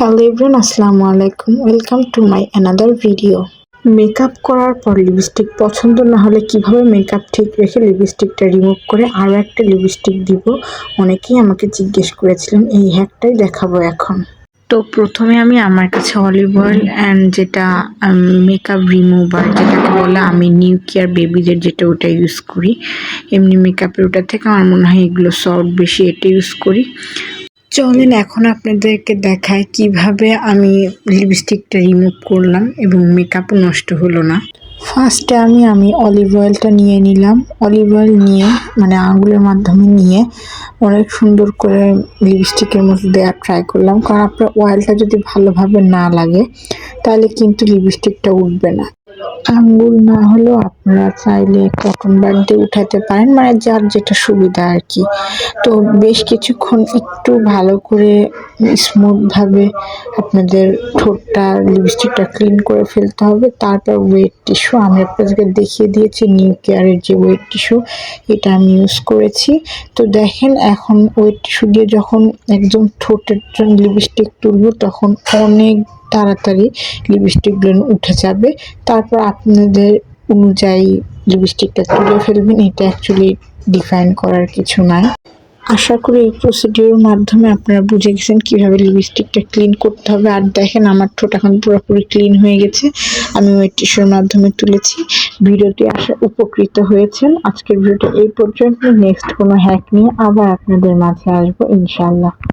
Hello everyone, আসসালামু আলাইকুম। Welcome to my another video. Makeup করার পর লিপস্টিক পছন্দ না হলে কিভাবে মেকআপ ঠিক রেখে লিপস্টিকটা রিমুভ করে আরও একটা লিপস্টিক দিব, অনেকেই আমাকে জিজ্ঞেস করেছিলেন। এই হ্যাকটাই দেখাবো এখন। তো প্রথমে আমি আমার কাছে অলিভ অয়েল অ্যান্ড যেটা মেকআপ রিমুভার যেটাকে বলে, আমি নিউ কেয়ার বেবিদের যেটা ওটা ইউজ করি। এমনি মেকআপের ওটা থেকে আমার মনে হয় এগুলো সফট বেশি, এটা ইউজ করি। চলেন এখন আপনাদেরকে দেখায় কিভাবে আমি লিপস্টিকটা রিমুভ করলাম এবং মেকআপও নষ্ট হলো না। ফার্স্টে আমি অলিভ অয়েলটা নিয়ে নিলাম। অলিভ অয়েল নিয়ে আঙুলের মাধ্যমে নিয়ে অনেক সুন্দর করে লিপস্টিকের মধ্যে দেওয়ার ট্রাই করলাম, কারণ আপনার অয়েলটা যদি ভালোভাবে না লাগে তাহলে কিন্তু লিপস্টিকটা উঠবে না। আঙ্গুল না হলেও আপনারা চাইলে কটন বাড দিয়ে উঠাতে পারেন, যার যেটা সুবিধা আর কি। তো বেশ কিছুক্ষণ একটু ভালো করে স্মুথভাবে আপনাদের ঠোঁটটা লিপস্টিকটা ক্লিন করে ফেলতে হবে। তারপর ওয়েট টিস্যু, আমি আপনাদেরকে দেখিয়ে দিয়েছি নিউ কেয়ারের যে ওয়েট টিস্যু, এটা আমি ইউজ করেছি। তো দেখেন এখন ওয়েট টিস্যু দিয়ে যখন একদম ঠোঁটের লিপস্টিক তুলব তখন অনেক তাড়াতাড়ি লিপস্টিকগুলো উঠে যাবে। তারপর আপনাদের অনুযায়ী লিপস্টিকটা তুলে ফেলবেন। এটা অ্যাকচুয়ালি ডিফাইন করার কিছু নাই। আশা করি এই প্রসিডিওর মাধ্যমে আপনারা বুঝে গেছেন কিভাবে লিপস্টিকটা ক্লিন করতে হবে। আর দেখেন আমার ঠোঁট এখন পুরোপুরি ক্লিন হয়ে গেছে, আমি ওয়েট টিস্যুর মাধ্যমে তুলেছি। ভিডিওটি উপকৃত হয়েছেন। আজকের ভিডিওটা এই পর্যন্ত। নেক্সট কোনো হ্যাক নিয়ে আবার আপনাদের মাঝে আসবো ইনশাআল্লাহ।